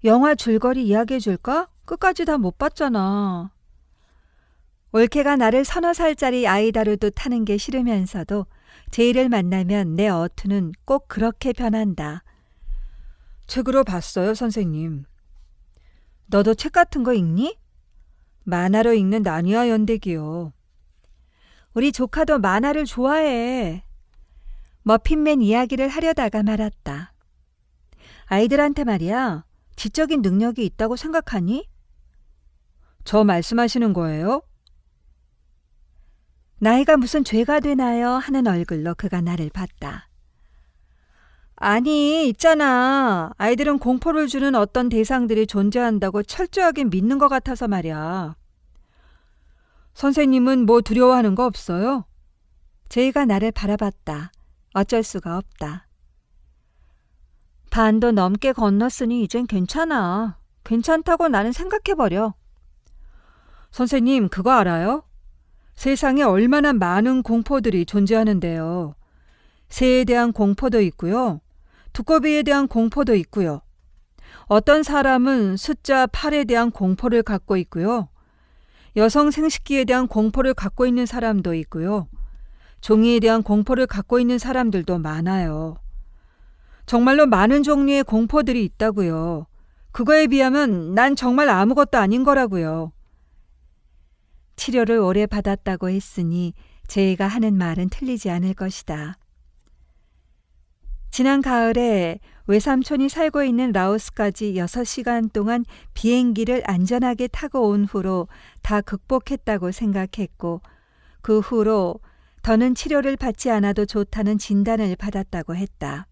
영화 줄거리 이야기해 줄까? 끝까지 다 못 봤잖아. 올케가 나를 서너 살짜리 아이 다루듯 하는 게 싫으면서도 제이를 만나면 내 어투는 꼭 그렇게 변한다. 책으로 봤어요, 선생님. 너도 책 같은 거 읽니? 만화로 읽는 나니아 연대기요. 우리 조카도 만화를 좋아해. 머핀맨 이야기를 하려다가 말았다. 아이들한테 말이야, 지적인 능력이 있다고 생각하니? 저 말씀하시는 거예요? 나이가 무슨 죄가 되나요? 하는 얼굴로 그가 나를 봤다. 아니, 있잖아. 아이들은 공포를 주는 어떤 대상들이 존재한다고 철저하게 믿는 것 같아서 말이야. 선생님은 뭐 두려워하는 거 없어요? 제이가 나를 바라봤다. 어쩔 수가 없다. 반도 넘게 건넜으니 이젠 괜찮아. 괜찮다고 나는 생각해버려. 선생님, 그거 알아요? 세상에 얼마나 많은 공포들이 존재하는데요. 새에 대한 공포도 있고요. 두꺼비에 대한 공포도 있고요. 어떤 사람은 숫자 8에 대한 공포를 갖고 있고요. 여성 생식기에 대한 공포를 갖고 있는 사람도 있고요. 종이에 대한 공포를 갖고 있는 사람들도 많아요. 정말로 많은 종류의 공포들이 있다고요. 그거에 비하면 난 정말 아무것도 아닌 거라고요. 치료를 오래 받았다고 했으니 제이가 하는 말은 틀리지 않을 것이다. 지난 가을에 외삼촌이 살고 있는 라오스까지 6시간 동안 비행기를 안전하게 타고 온 후로 다 극복했다고 생각했고 그 후로 더는 치료를 받지 않아도 좋다는 진단을 받았다고 했다.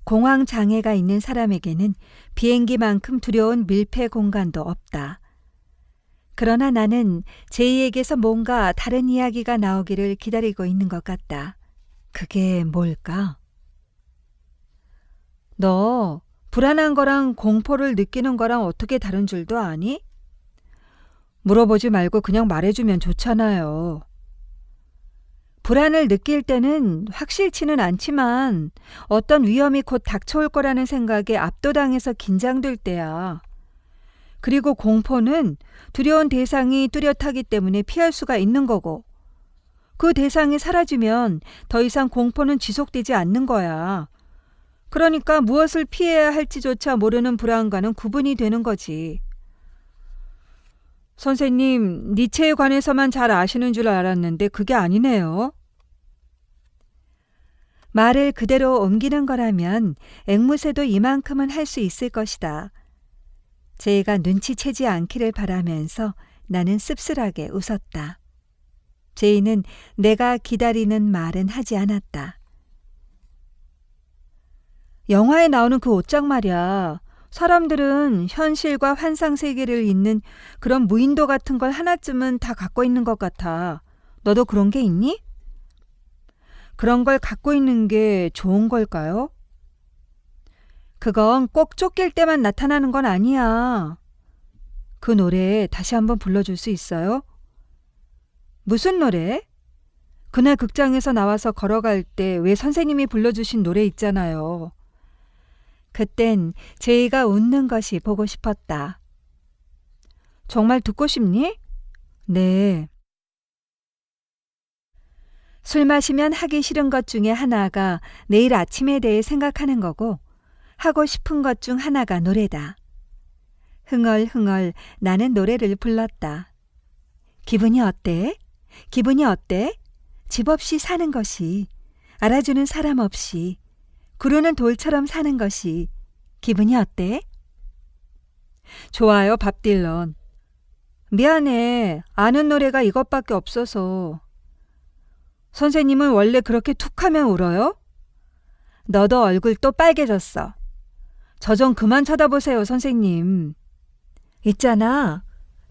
공황 장애가 있는 사람에게는 비행기만큼 두려운 밀폐 공간도 없다. 그러나 나는 제이에게서 뭔가 다른 이야기가 나오기를 기다리고 있는 것 같다. 그게 뭘까? 너 불안한 거랑 공포를 느끼는 거랑 어떻게 다른 줄도 아니? 물어보지 말고 그냥 말해주면 좋잖아요. 불안을 느낄 때는 확실치는 않지만 어떤 위험이 곧 닥쳐올 거라는 생각에 압도당해서 긴장될 때야. 그리고 공포는 두려운 대상이 뚜렷하기 때문에 피할 수가 있는 거고 그 대상이 사라지면 더 이상 공포는 지속되지 않는 거야. 그러니까 무엇을 피해야 할지조차 모르는 불안과는 구분이 되는 거지. 선생님, 니체에 관해서만 잘 아시는 줄 알았는데 그게 아니네요. 말을 그대로 옮기는 거라면 앵무새도 이만큼은 할 수 있을 것이다. 제이가 눈치채지 않기를 바라면서 나는 씁쓸하게 웃었다. 제이는 내가 기다리는 말은 하지 않았다. 영화에 나오는 그 옷장 말이야. 사람들은 현실과 환상 세계를 잇는 그런 무인도 같은 걸 하나쯤은 다 갖고 있는 것 같아. 너도 그런 게 있니? 그런 걸 갖고 있는 게 좋은 걸까요? 그건 꼭 쫓길 때만 나타나는 건 아니야. 그 노래 다시 한번 불러줄 수 있어요? 무슨 노래? 그날 극장에서 나와서 걸어갈 때 왜 선생님이 불러주신 노래 있잖아요. 그땐 제이가 웃는 것이 보고 싶었다. 정말 듣고 싶니? 네. 술 마시면 하기 싫은 것 중에 하나가 내일 아침에 대해 생각하는 거고 하고 싶은 것 중 하나가 노래다. 흥얼흥얼 나는 노래를 불렀다. 기분이 어때? 기분이 어때? 집 없이 사는 것이, 알아주는 사람 없이, 구르는 돌처럼 사는 것이 기분이 어때? 좋아요, 밥 딜런. 미안해, 아는 노래가 이것밖에 없어서. 선생님은 원래 그렇게 툭하면 울어요? 너도 얼굴 또 빨개졌어. 저 좀 그만 쳐다보세요, 선생님. 있잖아.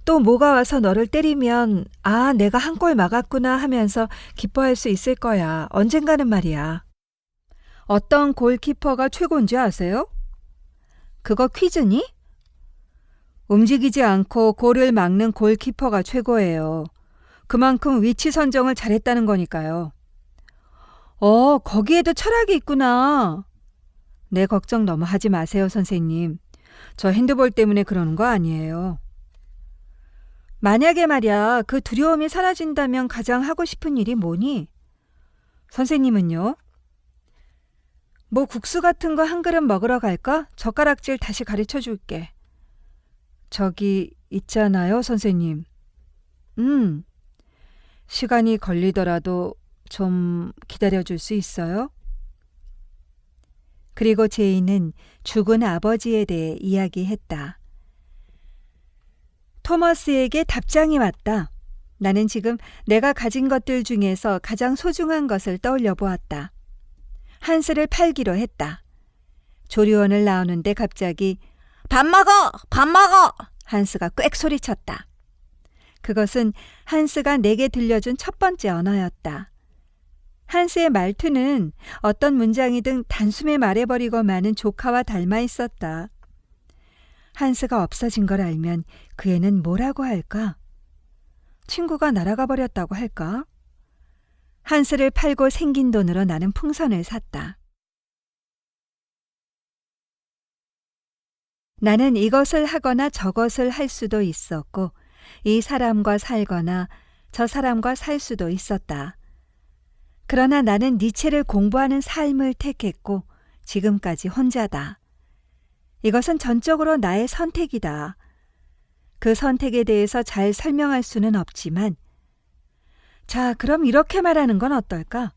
또 뭐가 와서 너를 때리면 아, 내가 한 골 막았구나 하면서 기뻐할 수 있을 거야. 언젠가는 말이야. 어떤 골키퍼가 최고인지 아세요? 그거 퀴즈니? 움직이지 않고 골을 막는 골키퍼가 최고예요. 그만큼 위치 선정을 잘했다는 거니까요. 거기에도 철학이 있구나. 내 걱정 너무 하지 마세요, 선생님. 저 핸드볼 때문에 그러는 거 아니에요. 만약에 말이야, 그 두려움이 사라진다면 가장 하고 싶은 일이 뭐니? 선생님은요? 뭐 국수 같은 거 한 그릇 먹으러 갈까? 젓가락질 다시 가르쳐 줄게. 저기 있잖아요, 선생님. 시간이 걸리더라도 좀 기다려줄 수 있어요? 그리고 제이는 죽은 아버지에 대해 이야기했다. 토머스에게 답장이 왔다. 나는 지금 내가 가진 것들 중에서 가장 소중한 것을 떠올려 보았다. 한스를 팔기로 했다. 조리원을 나오는데 갑자기 밥 먹어! 밥 먹어! 한스가 꽥 소리쳤다. 그것은 한스가 내게 들려준 첫 번째 언어였다. 한스의 말투는 어떤 문장이든 단숨에 말해버리고 마는 조카와 닮아 있었다. 한스가 없어진 걸 알면 그 애는 뭐라고 할까? 친구가 날아가 버렸다고 할까? 한스를 팔고 생긴 돈으로 나는 풍선을 샀다. 나는 이것을 하거나 저것을 할 수도 있었고 이 사람과 살거나 저 사람과 살 수도 있었다. 그러나 나는 니체를 공부하는 삶을 택했고 지금까지 혼자다. 이것은 전적으로 나의 선택이다. 그 선택에 대해서 잘 설명할 수는 없지만 자, 그럼 이렇게 말하는 건 어떨까?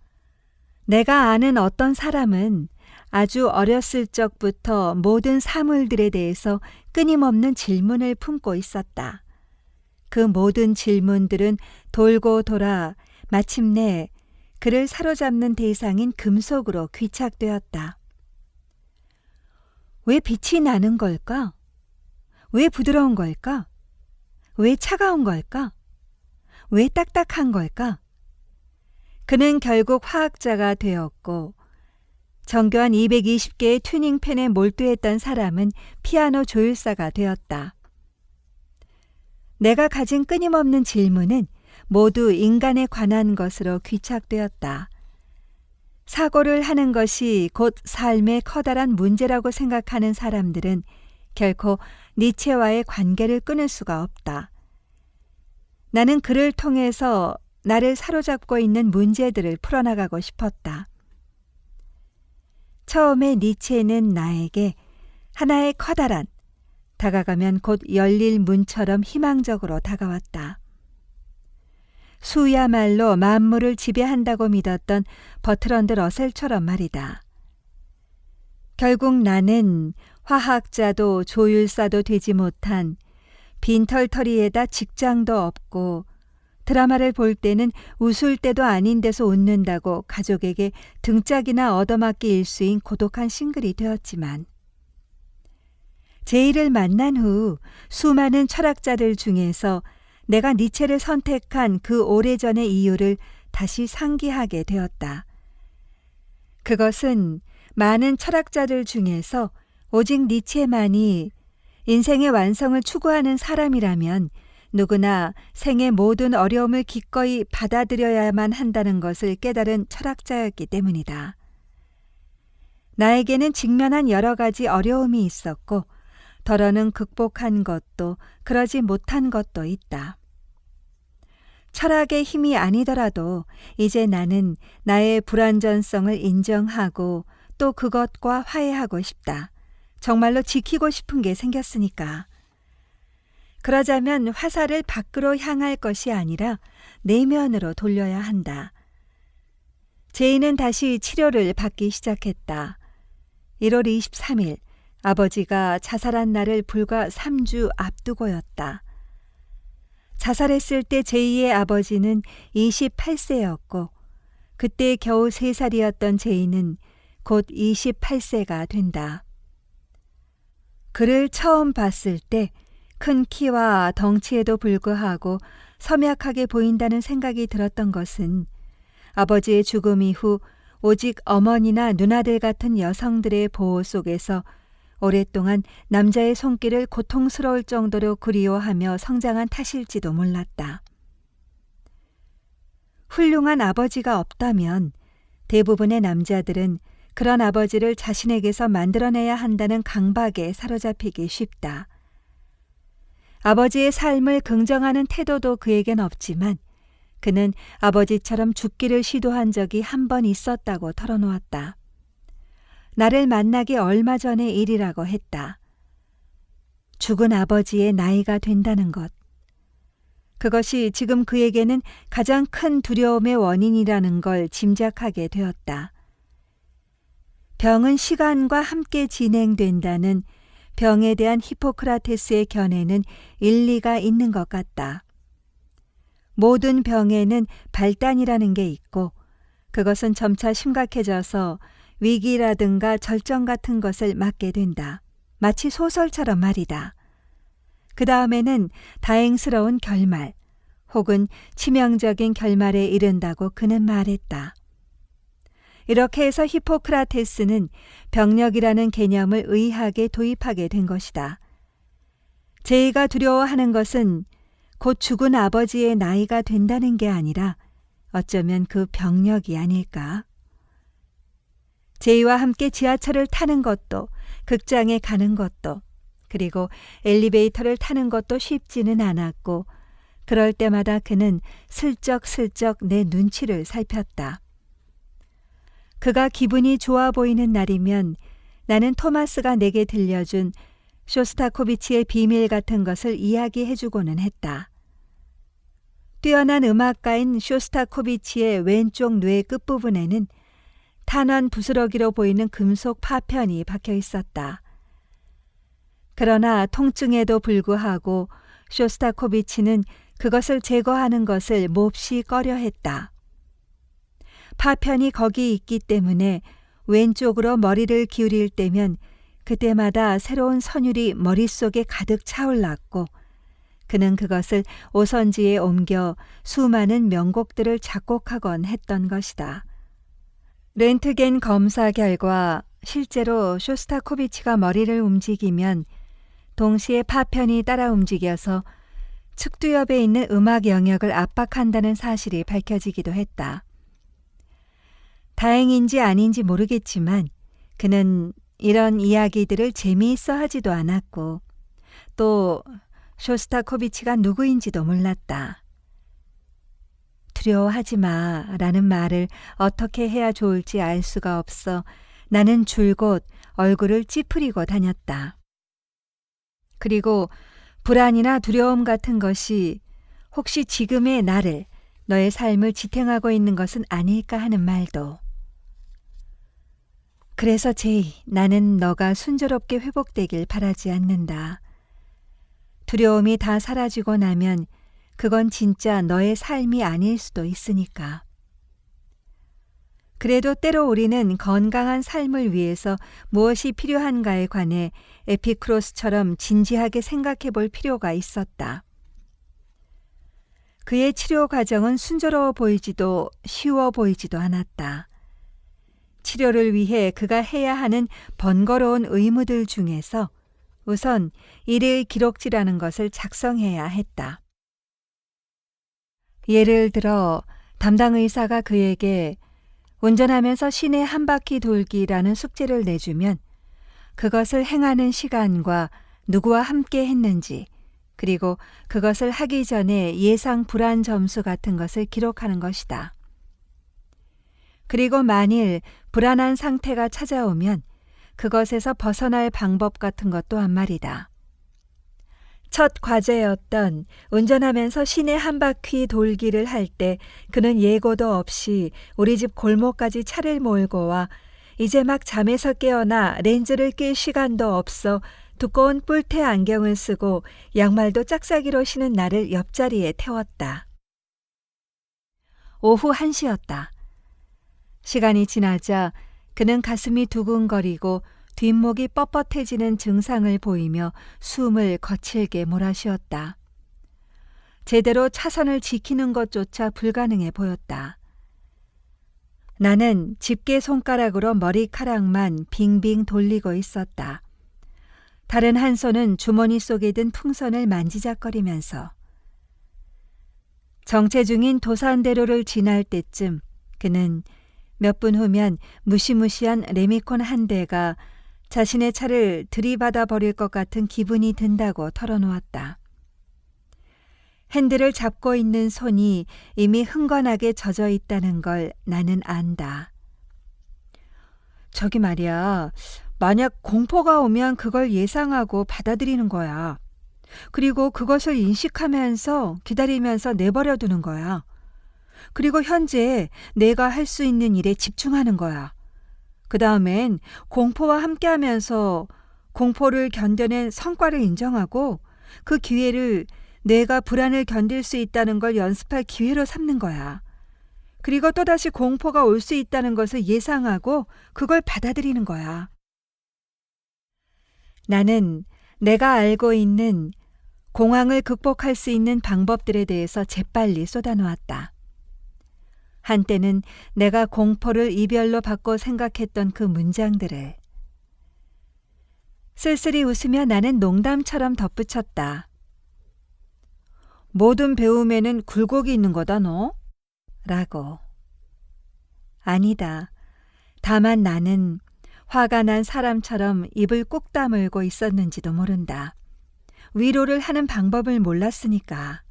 내가 아는 어떤 사람은 아주 어렸을 적부터 모든 사물들에 대해서 끊임없는 질문을 품고 있었다. 그 모든 질문들은 돌고 돌아 마침내 그를 사로잡는 대상인 금속으로 귀착되었다. 왜 빛이 나는 걸까? 왜 부드러운 걸까? 왜 차가운 걸까? 왜 딱딱한 걸까? 그는 결국 화학자가 되었고 정교한 220개의 튜닝펜에 몰두했던 사람은 피아노 조율사가 되었다. 내가 가진 끊임없는 질문은 모두 인간에 관한 것으로 귀착되었다. 사고를 하는 것이 곧 삶의 커다란 문제라고 생각하는 사람들은 결코 니체와의 관계를 끊을 수가 없다. 나는 그를 통해서 나를 사로잡고 있는 문제들을 풀어나가고 싶었다. 처음에 니체는 나에게 하나의 커다란, 다가가면 곧 열릴 문처럼 희망적으로 다가왔다. 수야말로 만물을 지배한다고 믿었던 버트런드 러셀처럼 말이다. 결국 나는 화학자도 조율사도 되지 못한 빈털터리에다 직장도 없고 드라마를 볼 때는 웃을 때도 아닌 데서 웃는다고 가족에게 등짝이나 얻어맞기 일수인 고독한 싱글이 되었지만 제이를 만난 후 수많은 철학자들 중에서 내가 니체를 선택한 그 오래전의 이유를 다시 상기하게 되었다. 그것은 많은 철학자들 중에서 오직 니체만이 인생의 완성을 추구하는 사람이라면 누구나 생의 모든 어려움을 기꺼이 받아들여야만 한다는 것을 깨달은 철학자였기 때문이다. 나에게는 직면한 여러 가지 어려움이 있었고 더러는 극복한 것도 그러지 못한 것도 있다. 철학의 힘이 아니더라도 이제 나는 나의 불완전성을 인정하고 또 그것과 화해하고 싶다. 정말로 지키고 싶은 게 생겼으니까. 그러자면 화살을 밖으로 향할 것이 아니라 내면으로 돌려야 한다. 제이는 다시 치료를 받기 시작했다. 1월 23일 아버지가 자살한 날을 불과 3주 앞두고였다. 자살했을 때 제이의 아버지는 28세였고 그때 겨우 3살이었던 제이는 곧 28세가 된다. 그를 처음 봤을 때 큰 키와 덩치에도 불구하고 섬약하게 보인다는 생각이 들었던 것은 아버지의 죽음 이후 오직 어머니나 누나들 같은 여성들의 보호 속에서 오랫동안 남자의 손길을 고통스러울 정도로 그리워하며 성장한 탓일지도 몰랐다. 훌륭한 아버지가 없다면 대부분의 남자들은 그런 아버지를 자신에게서 만들어내야 한다는 강박에 사로잡히기 쉽다. 아버지의 삶을 긍정하는 태도도 그에겐 없지만 그는 아버지처럼 죽기를 시도한 적이 한 번 있었다고 털어놓았다. 나를 만나기 얼마 전의 일이라고 했다. 죽은 아버지의 나이가 된다는 것. 그것이 지금 그에게는 가장 큰 두려움의 원인이라는 걸 짐작하게 되었다. 병은 시간과 함께 진행된다는 병에 대한 히포크라테스의 견해는 일리가 있는 것 같다. 모든 병에는 발단이라는 게 있고 그것은 점차 심각해져서 위기라든가 절정 같은 것을 맞게 된다. 마치 소설처럼 말이다. 그 다음에는 다행스러운 결말 혹은 치명적인 결말에 이른다고 그는 말했다. 이렇게 해서 히포크라테스는 병력이라는 개념을 의학에 도입하게 된 것이다. 제이가 두려워하는 것은 곧 죽은 아버지의 나이가 된다는 게 아니라 어쩌면 그 병력이 아닐까. 제이와 함께 지하철을 타는 것도 극장에 가는 것도 그리고 엘리베이터를 타는 것도 쉽지는 않았고 그럴 때마다 그는 슬쩍슬쩍 내 눈치를 살폈다. 그가 기분이 좋아 보이는 날이면 나는 토마스가 내게 들려준 쇼스타코비치의 비밀 같은 것을 이야기해주고는 했다. 뛰어난 음악가인 쇼스타코비치의 왼쪽 뇌 끝부분에는 탄환 부스러기로 보이는 금속 파편이 박혀 있었다. 그러나 통증에도 불구하고 쇼스타코비치는 그것을 제거하는 것을 몹시 꺼려했다. 파편이 거기 있기 때문에 왼쪽으로 머리를 기울일 때면 그때마다 새로운 선율이 머릿속에 가득 차올랐고 그는 그것을 오선지에 옮겨 수많은 명곡들을 작곡하곤 했던 것이다. 렌트겐 검사 결과 실제로 쇼스타코비치가 머리를 움직이면 동시에 파편이 따라 움직여서 측두엽에 있는 음악 영역을 압박한다는 사실이 밝혀지기도 했다. 다행인지 아닌지 모르겠지만 그는 이런 이야기들을 재미있어 하지도 않았고 또 쇼스타코비치가 누구인지도 몰랐다. 두려워하지 마라는 말을 어떻게 해야 좋을지 알 수가 없어 나는 줄곧 얼굴을 찌푸리고 다녔다. 그리고 불안이나 두려움 같은 것이 혹시 지금의 나를, 너의 삶을 지탱하고 있는 것은 아닐까 하는 말도. 그래서 제이, 나는 너가 순조롭게 회복되길 바라지 않는다. 두려움이 다 사라지고 나면 그건 진짜 너의 삶이 아닐 수도 있으니까. 그래도 때로 우리는 건강한 삶을 위해서 무엇이 필요한가에 관해 에피크로스처럼 진지하게 생각해 볼 필요가 있었다. 그의 치료 과정은 순조로워 보이지도 쉬워 보이지도 않았다. 치료를 위해 그가 해야 하는 번거로운 의무들 중에서 우선 일일 기록지라는 것을 작성해야 했다. 예를 들어 담당 의사가 그에게 운전하면서 시내 한 바퀴 돌기라는 숙제를 내주면 그것을 행하는 시간과 누구와 함께 했는지 그리고 그것을 하기 전에 예상 불안 점수 같은 것을 기록하는 것이다. 그리고 만일 불안한 상태가 찾아오면 그것에서 벗어날 방법 같은 것도 한 말이다. 첫 과제였던 운전하면서 시내 한 바퀴 돌기를 할 때 그는 예고도 없이 우리 집 골목까지 차를 몰고 와 이제 막 잠에서 깨어나 렌즈를 낄 시간도 없어 두꺼운 뿔테 안경을 쓰고 양말도 짝사기로 신은 나를 옆자리에 태웠다. 오후 1시였다. 시간이 지나자 그는 가슴이 두근거리고 뒷목이 뻣뻣해지는 증상을 보이며 숨을 거칠게 몰아쉬었다. 제대로 차선을 지키는 것조차 불가능해 보였다. 나는 집게 손가락으로 머리카락만 빙빙 돌리고 있었다. 다른 한 손은 주머니 속에 든 풍선을 만지작거리면서. 정체 중인 도산대로를 지날 때쯤 그는 몇 분 후면 무시무시한 레미콘 한 대가 자신의 차를 들이받아 버릴 것 같은 기분이 든다고 털어놓았다. 핸들을 잡고 있는 손이 이미 흥건하게 젖어 있다는 걸 나는 안다. 저기 말이야, 만약 공포가 오면 그걸 예상하고 받아들이는 거야. 그리고 그것을 인식하면서 기다리면서 내버려 두는 거야. 그리고 현재 내가 할 수 있는 일에 집중하는 거야. 그 다음엔 공포와 함께하면서 공포를 견뎌낸 성과를 인정하고 그 기회를 내가 불안을 견딜 수 있다는 걸 연습할 기회로 삼는 거야. 그리고 또다시 공포가 올 수 있다는 것을 예상하고 그걸 받아들이는 거야. 나는 내가 알고 있는 공황을 극복할 수 있는 방법들에 대해서 재빨리 쏟아놓았다. 한때는 내가 공포를 이별로 바꿔 생각했던 그 문장들을. 쓸쓸히 웃으며 나는 농담처럼 덧붙였다. 모든 배움에는 굴곡이 있는 거다 너? 라고. 아니다. 다만 나는 화가 난 사람처럼 입을 꾹 다물고 있었는지도 모른다. 위로를 하는 방법을 몰랐으니까.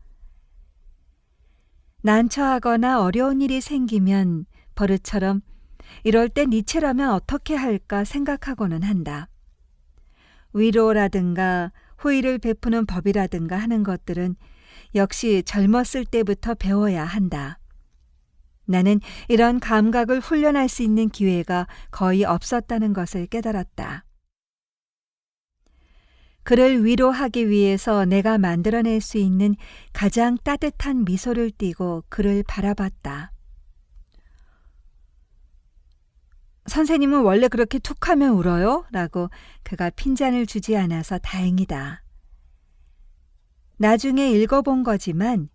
난처하거나 어려운 일이 생기면 버릇처럼 이럴 때 니체라면 어떻게 할까 생각하고는 한다. 위로라든가 호의를 베푸는 법이라든가 하는 것들은 역시 젊었을 때부터 배워야 한다. 나는 이런 감각을 훈련할 수 있는 기회가 거의 없었다는 것을 깨달았다. 그를 위로하기 위해서 내가 만들어낼 수 있는 가장 따뜻한 미소를 띠고 그를 바라봤다. 선생님은 원래 그렇게 툭하면 울어요? 라고 그가 핀잔을 주지 않아서 다행이다. 나중에 읽어본 거지만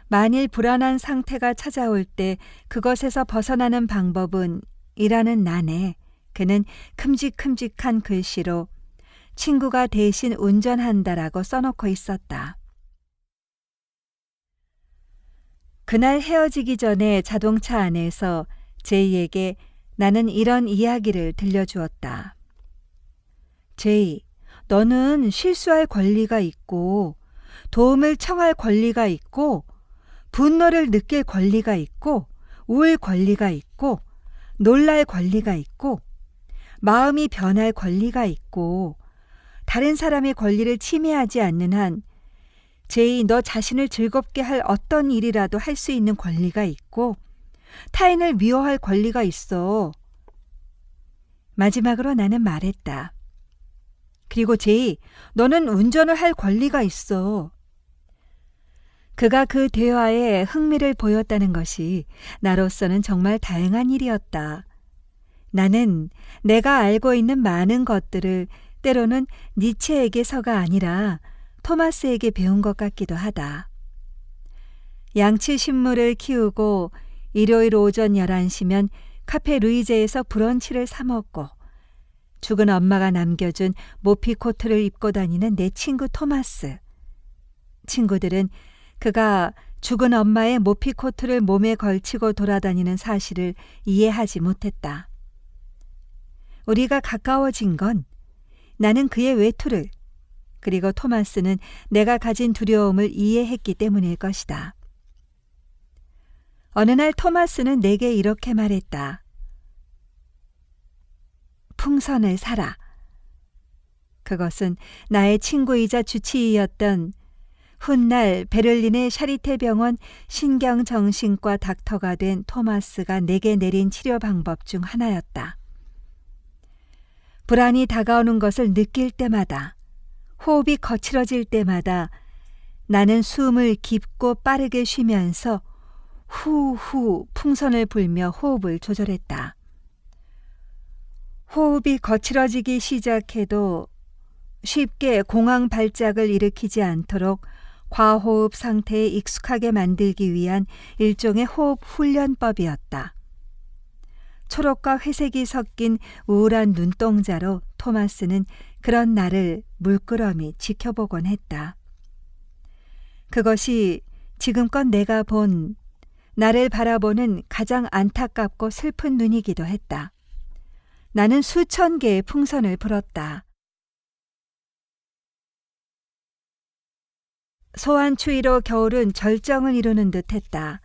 만일 불안한 상태가 찾아올 때 그것에서 벗어나는 방법은 이라는 난에 그는 큼직큼직한 글씨로 친구가 대신 운전한다라고 써놓고 있었다. 그날 헤어지기 전에 자동차 안에서 제이에게 나는 이런 이야기를 들려주었다. 제이, 너는 실수할 권리가 있고 도움을 청할 권리가 있고 분노를 느낄 권리가 있고 울 권리가 있고 놀랄 권리가 있고 마음이 변할 권리가 있고 다른 사람의 권리를 침해하지 않는 한 제이 너 자신을 즐겁게 할 어떤 일이라도 할 수 있는 권리가 있고 타인을 미워할 권리가 있어. 마지막으로 나는 말했다. 그리고 제이, 너는 운전을 할 권리가 있어. 그가 그 대화에 흥미를 보였다는 것이 나로서는 정말 다행한 일이었다. 나는 내가 알고 있는 많은 것들을 때로는 니체에게서가 아니라 토마스에게 배운 것 같기도 하다. 양치 식물을 키우고 일요일 오전 11시면 카페 루이제에서 브런치를 사 먹고 죽은 엄마가 남겨준 모피 코트를 입고 다니는 내 친구 토마스. 친구들은 그가 죽은 엄마의 모피 코트를 몸에 걸치고 돌아다니는 사실을 이해하지 못했다. 우리가 가까워진 건 나는 그의 외투를 그리고 토마스는 내가 가진 두려움을 이해했기 때문일 것이다. 어느 날 토마스는 내게 이렇게 말했다. 풍선을 사라. 그것은 나의 친구이자 주치의였던 훗날 베를린의 샤리테 병원 신경정신과 닥터가 된 토마스가 내게 내린 치료 방법 중 하나였다. 불안이 다가오는 것을 느낄 때마다, 호흡이 거칠어질 때마다 나는 숨을 깊고 빠르게 쉬면서 후후 풍선을 불며 호흡을 조절했다. 호흡이 거칠어지기 시작해도 쉽게 공황 발작을 일으키지 않도록 과호흡 상태에 익숙하게 만들기 위한 일종의 호흡 훈련법이었다. 초록과 회색이 섞인 우울한 눈동자로 토마스는 그런 나를 물끄러미 지켜보곤 했다. 그것이 지금껏 내가 본 나를 바라보는 가장 안타깝고 슬픈 눈이기도 했다. 나는 수천 개의 풍선을 불었다. 소환 추위로 겨울은 절정을 이루는 듯 했다.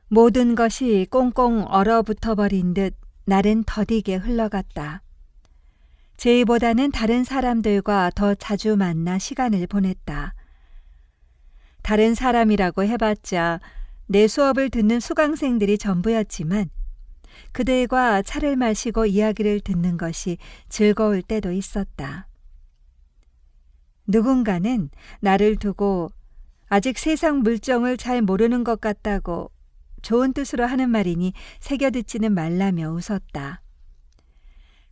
모든 것이 꽁꽁 얼어붙어 버린 듯 날은 더디게 흘러갔다. 제이보다는 다른 사람들과 더 자주 만나 시간을 보냈다. 다른 사람이라고 해봤자 내 수업을 듣는 수강생들이 전부였지만 그들과 차를 마시고 이야기를 듣는 것이 즐거울 때도 있었다. 누군가는 나를 두고 아직 세상 물정을 잘 모르는 것 같다고 좋은 뜻으로 하는 말이니 새겨듣지는 말라며 웃었다.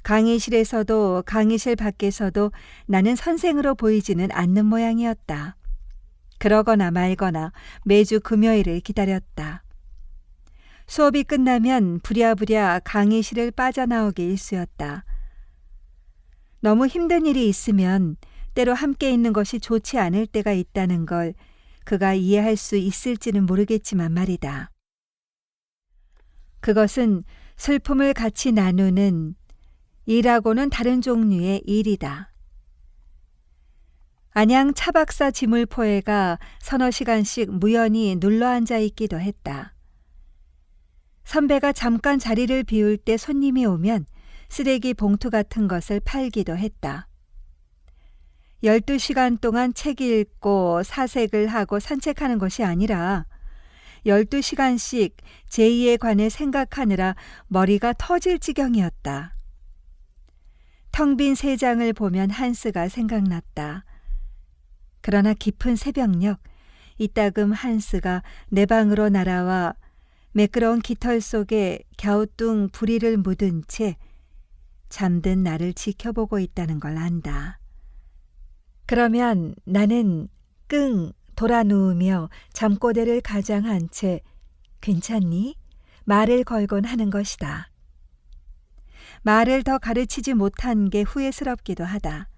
강의실에서도 강의실 밖에서도 나는 선생으로 보이지는 않는 모양이었다. 그러거나 말거나 매주 금요일을 기다렸다. 수업이 끝나면 부랴부랴 강의실을 빠져나오기 일쑤였다. 너무 힘든 일이 있으면 때로 함께 있는 것이 좋지 않을 때가 있다는 걸 그가 이해할 수 있을지는 모르겠지만 말이다. 그것은 슬픔을 같이 나누는 일하고는 다른 종류의 일이다. 안양 차박사 지물포에가 서너 시간씩 무연히 눌러앉아 있기도 했다. 선배가 잠깐 자리를 비울 때 손님이 오면 쓰레기 봉투 같은 것을 팔기도 했다. 12시간 동안 책 읽고 사색을 하고 산책하는 것이 아니라 12시간씩 제2에 관해 생각하느라 머리가 터질 지경이었다. 텅 빈 세 장을 보면 한스가 생각났다. 그러나 깊은 새벽녘 이따금 한스가 내 방으로 날아와 매끄러운 깃털 속에 갸우뚱 부리를 묻은 채 잠든 나를 지켜보고 있다는 걸 안다. 그러면 나는 끙 돌아 누우며 잠꼬대를 가장한 채 괜찮니? 말을 걸곤 하는 것이다. 말을 더 가르치지 못한 게 후회스럽기도 하다.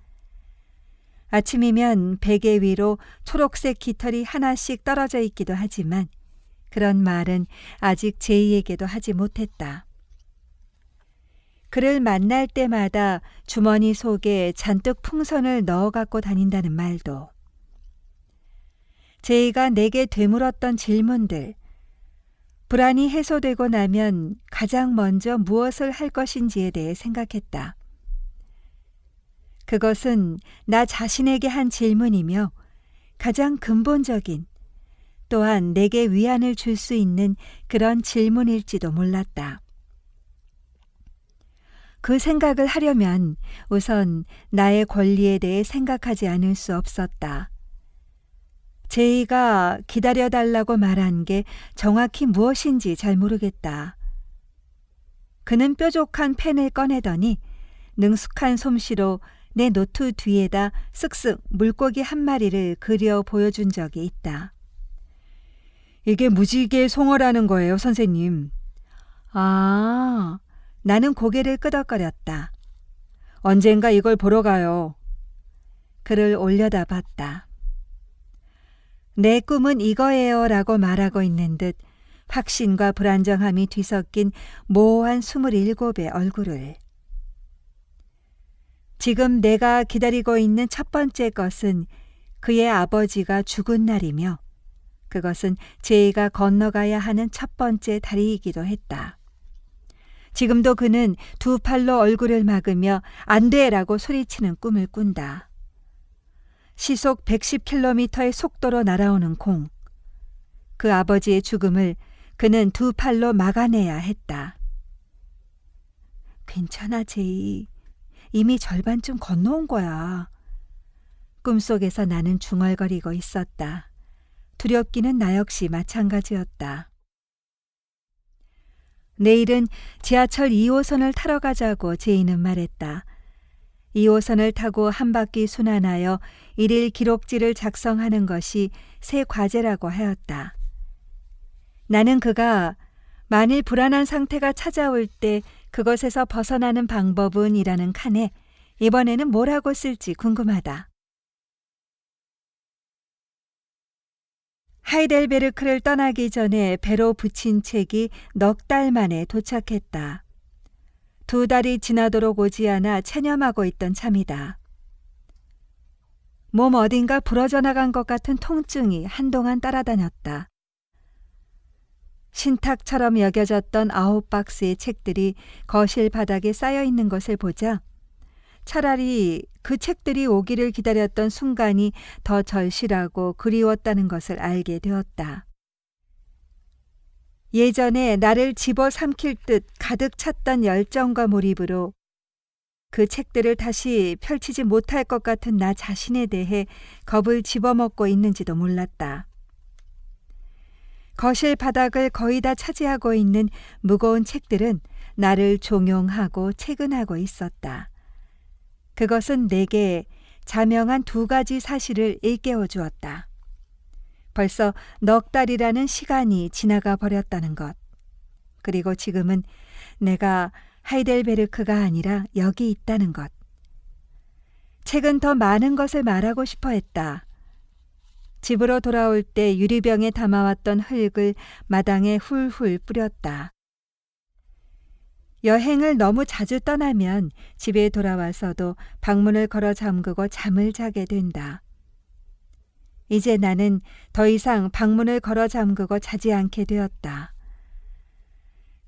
아침이면 베개 위로 초록색 깃털이 하나씩 떨어져 있기도 하지만 그런 말은 아직 제이에게도 하지 못했다. 그를 만날 때마다 주머니 속에 잔뜩 풍선을 넣어 갖고 다닌다는 말도, 제이가 내게 되물었던 질문들, 불안이 해소되고 나면 가장 먼저 무엇을 할 것인지에 대해 생각했다. 그것은 나 자신에게 한 질문이며 가장 근본적인, 또한 내게 위안을 줄 수 있는 그런 질문일지도 몰랐다. 그 생각을 하려면 우선 나의 권리에 대해 생각하지 않을 수 없었다. 제이가 기다려달라고 말한 게 정확히 무엇인지 잘 모르겠다. 그는 뾰족한 펜을 꺼내더니 능숙한 솜씨로 내 노트 뒤에다 쓱쓱 물고기 한 마리를 그려 보여준 적이 있다. 이게 무지개 송어라는 거예요, 선생님. 아, 나는 고개를 끄덕거렸다. 언젠가 이걸 보러 가요. 글을 올려다 봤다. 내 꿈은 이거예요 라고 말하고 있는 듯 확신과 불안정함이 뒤섞인 모호한 27의 얼굴을. 지금 내가 기다리고 있는 첫 번째 것은 그의 아버지가 죽은 날이며 그것은 제이가 건너가야 하는 첫 번째 다리이기도 했다. 지금도 그는 두 팔로 얼굴을 막으며 안 돼라고 소리치는 꿈을 꾼다. 시속 110km의 속도로 날아오는 공. 그 아버지의 죽음을 그는 두 팔로 막아내야 했다. 괜찮아, 제이. 이미 절반쯤 건너온 거야. 꿈속에서 나는 중얼거리고 있었다. 두렵기는 나 역시 마찬가지였다. 내일은 지하철 2호선을 타러 가자고 제이는 말했다. 2호선을 타고 한 바퀴 순환하여 일일 기록지를 작성하는 것이 새 과제라고 하였다. 나는 그가 만일 불안한 상태가 찾아올 때 그것에서 벗어나는 방법은 이라는 칸에 이번에는 뭐라고 쓸지 궁금하다. 하이델베르크를 떠나기 전에 배로 붙인 책이 넉 달 만에 도착했다. 2달이 지나도록 오지 않아 체념하고 있던 참이다. 몸 어딘가 부러져 나간 것 같은 통증이 한동안 따라다녔다. 신탁처럼 여겨졌던 9박스의 책들이 거실 바닥에 쌓여 있는 것을 보자 차라리 그 책들이 오기를 기다렸던 순간이 더 절실하고 그리웠다는 것을 알게 되었다. 예전에 나를 집어삼킬 듯 가득 찼던 열정과 몰입으로 그 책들을 다시 펼치지 못할 것 같은 나 자신에 대해 겁을 집어먹고 있는지도 몰랐다. 거실 바닥을 거의 다 차지하고 있는 무거운 책들은 나를 종용하고 채근하고 있었다. 그것은 내게 자명한 2가지 사실을 일깨워 주었다. 벌써 넉 달이라는 시간이 지나가 버렸다는 것. 그리고 지금은 내가 하이델베르크가 아니라 여기 있다는 것. 책은 더 많은 것을 말하고 싶어 했다. 집으로 돌아올 때 유리병에 담아왔던 흙을 마당에 훌훌 뿌렸다. 여행을 너무 자주 떠나면 집에 돌아와서도 방문을 걸어 잠그고 잠을 자게 된다. 이제 나는 더 이상 방문을 걸어 잠그고 자지 않게 되었다.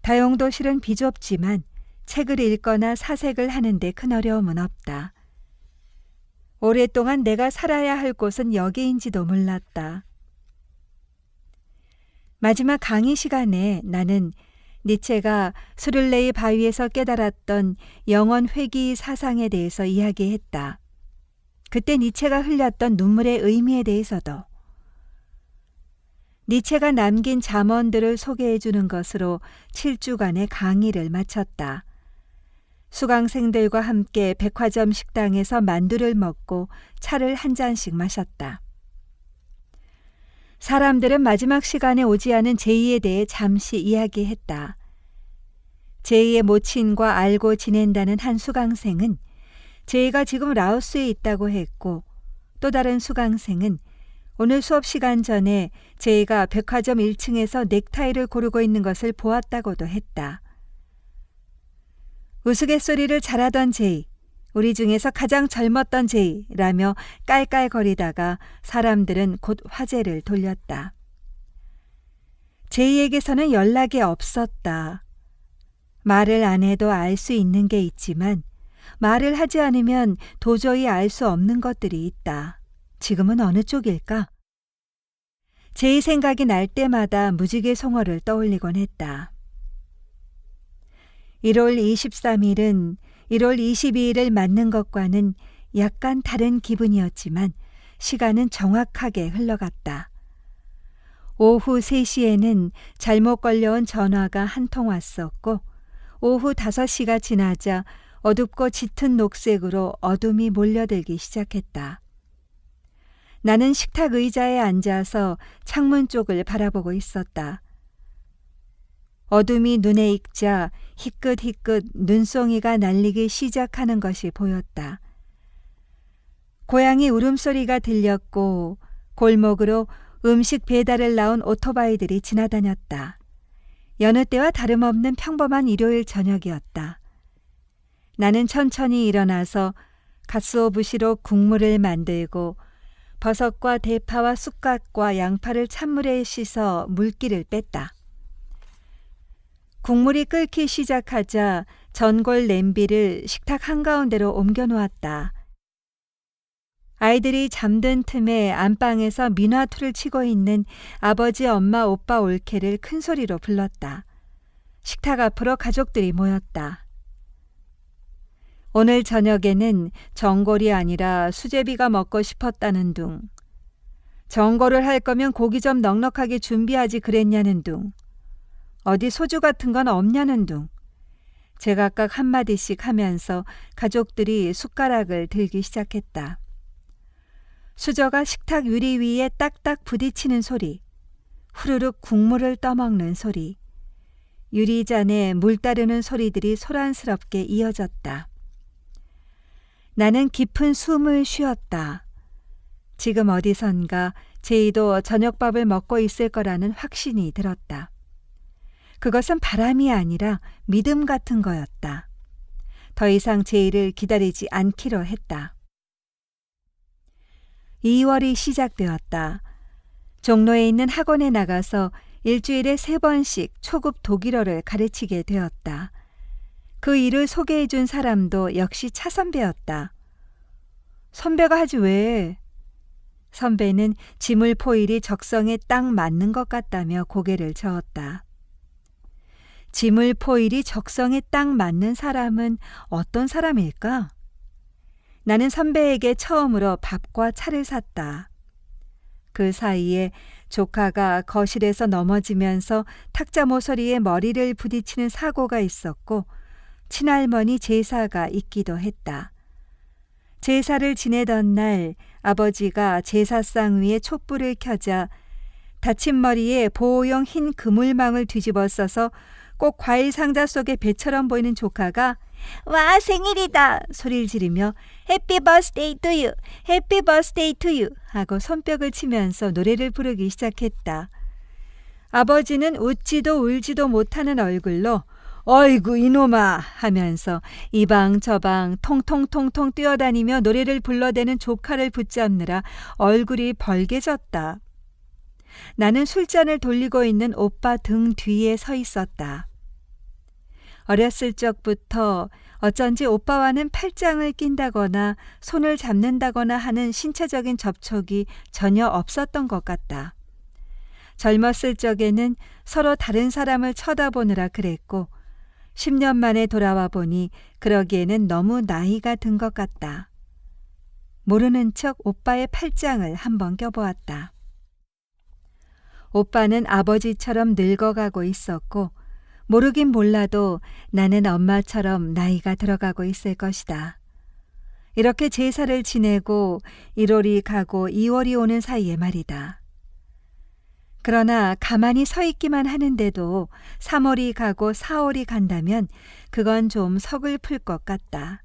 다용도실은 비좁지만 책을 읽거나 사색을 하는데 큰 어려움은 없다. 오랫동안 내가 살아야 할 곳은 여기인지도 몰랐다. 마지막 강의 시간에 나는 니체가 수를레이 바위에서 깨달았던 영원 회귀 사상에 대해서 이야기했다. 그때 니체가 흘렸던 눈물의 의미에 대해서도. 니체가 남긴 잠언들을 소개해 주는 것으로 7주간의 강의를 마쳤다. 수강생들과 함께 백화점 식당에서 만두를 먹고 차를 한 잔씩 마셨다. 사람들은 마지막 시간에 오지 않은 제이에 대해 잠시 이야기했다. 제이의 모친과 알고 지낸다는 한 수강생은 제이가 지금 라오스에 있다고 했고, 또 다른 수강생은 오늘 수업 시간 전에 제이가 백화점 1층에서 넥타이를 고르고 있는 것을 보았다고도 했다. 우스갯소리를 잘하던 제이, 우리 중에서 가장 젊었던 제이라며 깔깔거리다가 사람들은 곧 화제를 돌렸다. 제이에게서는 연락이 없었다. 말을 안 해도 알 수 있는 게 있지만 말을 하지 않으면 도저히 알 수 없는 것들이 있다. 지금은 어느 쪽일까? 제이 생각이 날 때마다 무지개 송어를 떠올리곤 했다. 1월 23일은 1월 22일을 맞는 것과는 약간 다른 기분이었지만 시간은 정확하게 흘러갔다. 오후 3시에는 잘못 걸려온 전화가 한 통 왔었고 오후 5시가 지나자 어둡고 짙은 녹색으로 어둠이 몰려들기 시작했다. 나는 식탁 의자에 앉아서 창문 쪽을 바라보고 있었다. 어둠이 눈에 익자 희끗희끗 눈송이가 날리기 시작하는 것이 보였다. 고양이 울음소리가 들렸고 골목으로 음식 배달을 나온 오토바이들이 지나다녔다. 여느 때와 다름없는 평범한 일요일 저녁이었다. 나는 천천히 일어나서 가스오부시로 국물을 만들고 버섯과 대파와 쑥갓과 양파를 찬물에 씻어 물기를 뺐다. 국물이 끓기 시작하자 전골 냄비를 식탁 한가운데로 옮겨 놓았다. 아이들이 잠든 틈에 안방에서 민화투를 치고 있는 아버지, 엄마, 오빠 올케를 큰 소리로 불렀다. 식탁 앞으로 가족들이 모였다. 오늘 저녁에는 전골이 아니라 수제비가 먹고 싶었다는 둥. 전골을 할 거면 고기 좀 넉넉하게 준비하지 그랬냐는 둥. 어디 소주 같은 건 없냐는 둥. 제각각 한마디씩 하면서 가족들이 숟가락을 들기 시작했다. 수저가 식탁 유리 위에 딱딱 부딪히는 소리, 후루룩 국물을 떠먹는 소리, 유리잔에 물 따르는 소리들이 소란스럽게 이어졌다. 나는 깊은 숨을 쉬었다. 지금 어디선가 제이도 저녁밥을 먹고 있을 거라는 확신이 들었다. 그것은 바람이 아니라 믿음 같은 거였다. 더 이상 제이를 기다리지 않기로 했다. 2월이 시작되었다. 종로에 있는 학원에 나가서 일주일에 3번씩 초급 독일어를 가르치게 되었다. 그 일을 소개해준 사람도 역시 차 선배였다. 선배가 하지 왜? 선배는 지물 포일이 적성에 딱 맞는 것 같다며 고개를 저었다. 지물 포일이 적성에 딱 맞는 사람은 어떤 사람일까? 나는 선배에게 처음으로 밥과 차를 샀다. 그 사이에 조카가 거실에서 넘어지면서 탁자 모서리에 머리를 부딪히는 사고가 있었고 친할머니 제사가 있기도 했다. 제사를 지내던 날 아버지가 제사상 위에 촛불을 켜자 다친 머리에 보호용 흰 그물망을 뒤집어 써서 꼭 과일 상자 속의 배처럼 보이는 조카가 와 생일이다 소리를 지르며 해피 버스데이 투 유, 해피 버스데이 투 유 하고 손뼉을 치면서 노래를 부르기 시작했다. 아버지는 웃지도 울지도 못하는 얼굴로 어이구 이놈아 하면서 이방 저방 통통통통 뛰어다니며 노래를 불러대는 조카를 붙잡느라 얼굴이 벌개졌다. 나는 술잔을 돌리고 있는 오빠 등 뒤에 서 있었다. 어렸을 적부터 어쩐지 오빠와는 팔짱을 낀다거나 손을 잡는다거나 하는 신체적인 접촉이 전혀 없었던 것 같다. 젊었을 적에는 서로 다른 사람을 쳐다보느라 그랬고 10년 만에 돌아와 보니 그러기에는 너무 나이가 든 것 같다. 모르는 척 오빠의 팔짱을 한번 껴보았다. 오빠는 아버지처럼 늙어가고 있었고 모르긴 몰라도 나는 엄마처럼 나이가 들어가고 있을 것이다. 이렇게 제사를 지내고 1월이 가고 2월이 오는 사이에 말이다. 그러나 가만히 서 있기만 하는데도 3월이 가고 4월이 간다면 그건 좀 서글플 것 같다.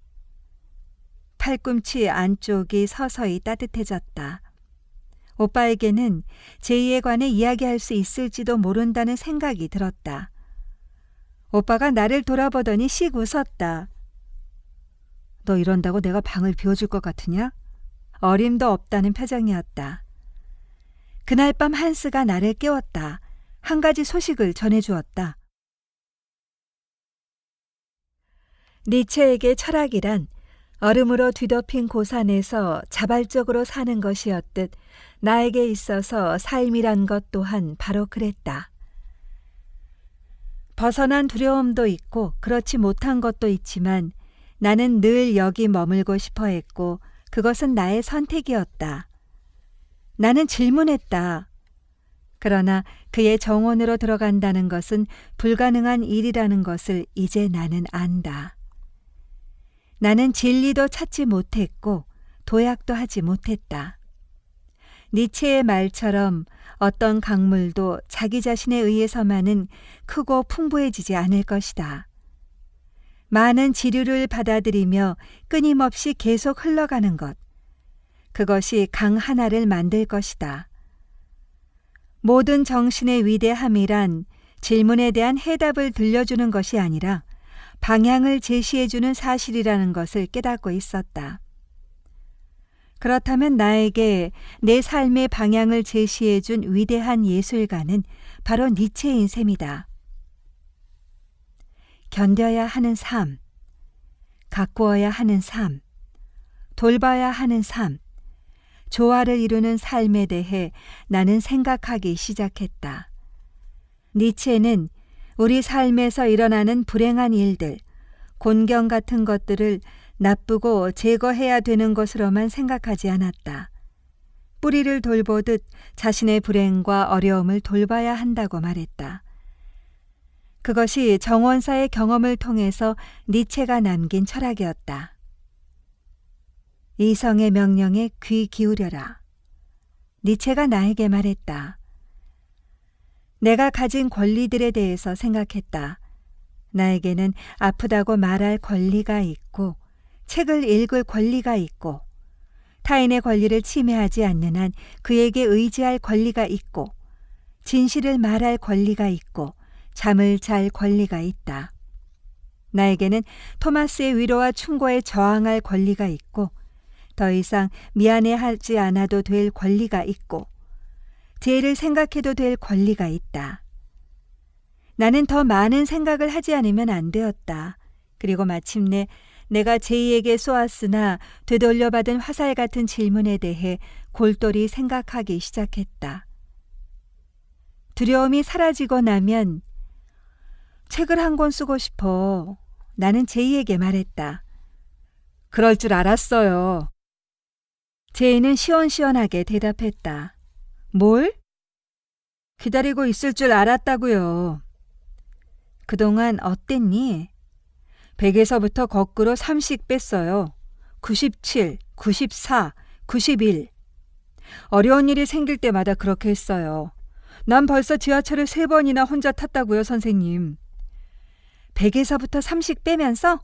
팔꿈치 안쪽이 서서히 따뜻해졌다. 오빠에게는 제이에 관해 이야기할 수 있을지도 모른다는 생각이 들었다. 오빠가 나를 돌아보더니 씩 웃었다. 너 이런다고 내가 방을 비워줄 것 같으냐? 어림도 없다는 표정이었다. 그날 밤 한스가 나를 깨웠다. 한 가지 소식을 전해주었다. 니체에게 철학이란 얼음으로 뒤덮인 고산에서 자발적으로 사는 것이었듯 나에게 있어서 삶이란 것 또한 바로 그랬다. 벗어난 두려움도 있고 그렇지 못한 것도 있지만 나는 늘 여기 머물고 싶어 했고 그것은 나의 선택이었다. 나는 질문했다. 그러나 그의 정원으로 들어간다는 것은 불가능한 일이라는 것을 이제 나는 안다. 나는 진리도 찾지 못했고 도약도 하지 못했다. 니체의 말처럼 어떤 강물도 자기 자신에 의해서만은 크고 풍부해지지 않을 것이다. 많은 지류를 받아들이며 끊임없이 계속 흘러가는 것. 그것이 강 하나를 만들 것이다. 모든 정신의 위대함이란 질문에 대한 해답을 들려주는 것이 아니라 방향을 제시해주는 사실이라는 것을 깨닫고 있었다. 그렇다면 나에게 내 삶의 방향을 제시해준 위대한 예술가는 바로 니체인 셈이다. 견뎌야 하는 삶, 가꾸어야 하는 삶, 돌봐야 하는 삶, 조화를 이루는 삶에 대해 나는 생각하기 시작했다. 니체는 우리 삶에서 일어나는 불행한 일들, 곤경 같은 것들을 나쁘고 제거해야 되는 것으로만 생각하지 않았다. 뿌리를 돌보듯 자신의 불행과 어려움을 돌봐야 한다고 말했다. 그것이 정원사의 경험을 통해서 니체가 남긴 철학이었다. 이성의 명령에 귀 기울여라. 니체가 나에게 말했다. 내가 가진 권리들에 대해서 생각했다. 나에게는 아프다고 말할 권리가 있고 책을 읽을 권리가 있고 타인의 권리를 침해하지 않는 한 그에게 의지할 권리가 있고 진실을 말할 권리가 있고 잠을 잘 권리가 있다. 나에게는 토마스의 위로와 충고에 저항할 권리가 있고 더 이상 미안해하지 않아도 될 권리가 있고 죄를 생각해도 될 권리가 있다. 나는 더 많은 생각을 하지 않으면 안 되었다. 그리고 마침내 내가 제이에게 쏘았으나 되돌려받은 화살 같은 질문에 대해 골똘히 생각하기 시작했다. 두려움이 사라지고 나면 책을 한 권 쓰고 싶어. 나는 제이에게 말했다. 그럴 줄 알았어요. 제이는 시원시원하게 대답했다. 뭘? 기다리고 있을 줄 알았다고요. 그동안 어땠니? 100에서부터 거꾸로 30 뺐어요. 97, 94, 91. 어려운 일이 생길 때마다 그렇게 했어요. 난 벌써 지하철을 3번이나 혼자 탔다고요, 선생님. 100에서부터 30 빼면서?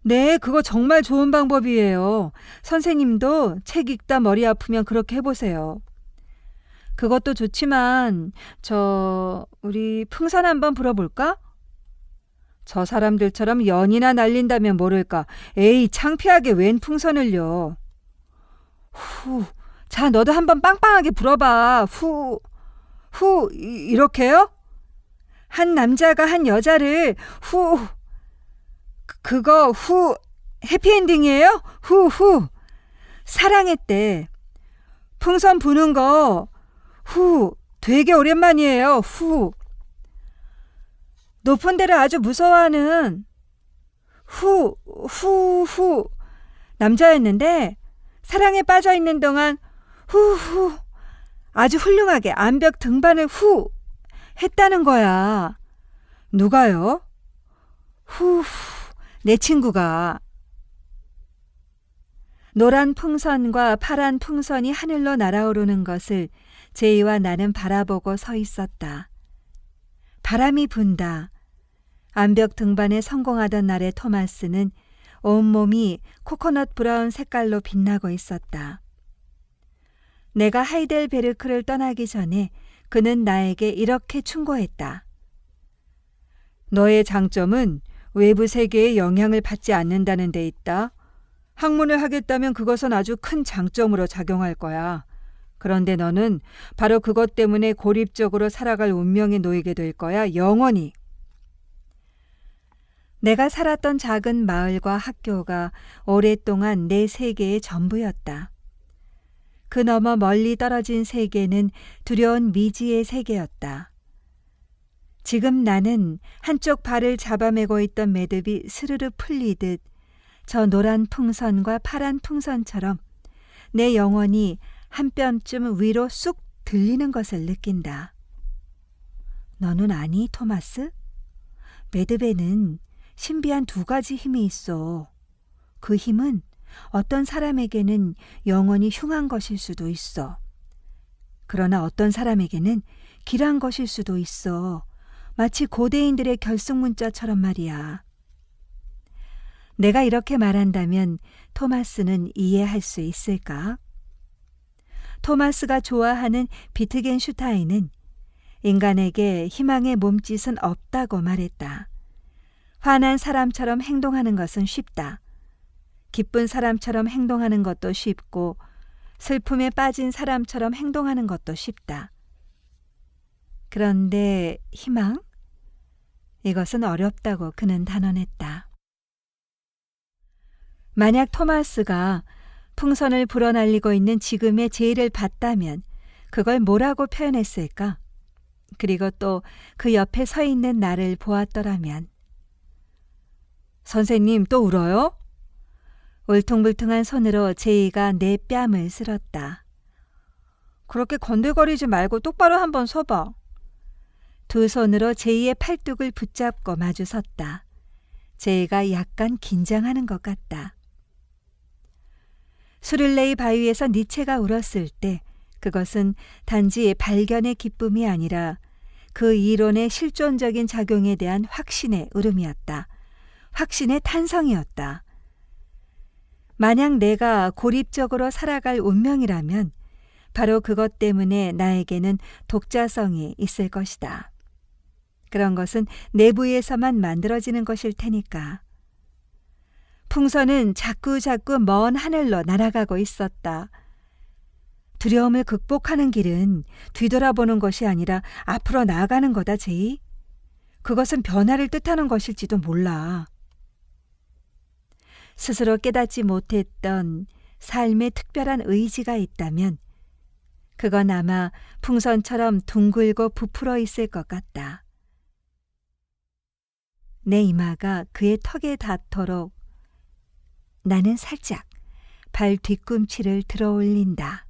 네, 그거 정말 좋은 방법이에요. 선생님도 책 읽다 머리 아프면 그렇게 해보세요. 그것도 좋지만 우리 풍선 한번 불어볼까? 저 사람들처럼 연이나 날린다면 모를까. 에이, 창피하게 웬 풍선을요. 후, 자, 너도 한번 빵빵하게 불어봐. 이렇게요? 한 남자가 한 여자를 그거 해피엔딩이에요? 사랑했대. 풍선 부는 거 되게 오랜만이에요. 높은 데를 아주 무서워하는 남자였는데 사랑에 빠져있는 동안 아주 훌륭하게 암벽 등반을 했다는 거야. 누가요? 내 친구가. 노란 풍선과 파란 풍선이 하늘로 날아오르는 것을 제이와 나는 바라보고 서 있었다. 바람이 분다. 암벽 등반에 성공하던 날의 토마스는 온몸이 코코넛 브라운 색깔로 빛나고 있었다. 내가 하이델베르크를 떠나기 전에 그는 나에게 이렇게 충고했다. 너의 장점은 외부 세계에 영향을 받지 않는다는 데 있다. 학문을 하겠다면 그것은 아주 큰 장점으로 작용할 거야. 그런데 너는 바로 그것 때문에 고립적으로 살아갈 운명에 놓이게 될 거야, 영원히. 내가 살았던 작은 마을과 학교가 오랫동안 내 세계의 전부였다. 그 너머 멀리 떨어진 세계는 두려운 미지의 세계였다. 지금 나는 한쪽 발을 잡아매고 있던 매듭이 스르르 풀리듯 저 노란 풍선과 파란 풍선처럼 내 영혼이 한 뼘쯤 위로 쑥 들리는 것을 느낀다. 너는 아니, 토마스? 매듭에는 신비한 2가지 힘이 있어. 그 힘은 어떤 사람에게는 영원히 흉한 것일 수도 있어. 그러나 어떤 사람에게는 길한 것일 수도 있어. 마치 고대인들의 결승문자처럼 말이야. 내가 이렇게 말한다면 토마스는 이해할 수 있을까? 토마스가 좋아하는 비트겐슈타인은 인간에게 희망의 몸짓은 없다고 말했다. 화난 사람처럼 행동하는 것은 쉽다. 기쁜 사람처럼 행동하는 것도 쉽고 슬픔에 빠진 사람처럼 행동하는 것도 쉽다. 그런데 희망? 이것은 어렵다고 그는 단언했다. 만약 토마스가 풍선을 불어날리고 있는 지금의 제이를 봤다면 그걸 뭐라고 표현했을까? 그리고 또 그 옆에 서 있는 나를 보았더라면. 선생님, 또 울어요? 울퉁불퉁한 손으로 제이가 내 뺨을 쓸었다. 그렇게 건들거리지 말고 똑바로 한번 서봐. 2 손으로 제이의 팔뚝을 붙잡고 마주 섰다. 제이가 약간 긴장하는 것 같다. 수릴레이 바위에서 니체가 울었을 때 그것은 단지 발견의 기쁨이 아니라 그 이론의 실존적인 작용에 대한 확신의 울음이었다. 확신의 탄성이었다. 만약 내가 고립적으로 살아갈 운명이라면 바로 그것 때문에 나에게는 독자성이 있을 것이다. 그런 것은 내부에서만 만들어지는 것일 테니까. 풍선은 자꾸 먼 하늘로 날아가고 있었다. 두려움을 극복하는 길은 뒤돌아보는 것이 아니라 앞으로 나아가는 거다, 제이. 그것은 변화를 뜻하는 것일지도 몰라. 스스로 깨닫지 못했던 삶의 특별한 의지가 있다면 그건 아마 풍선처럼 둥글고 부풀어 있을 것 같다. 내 이마가 그의 턱에 닿도록 나는 살짝 발 뒤꿈치를 들어 올린다.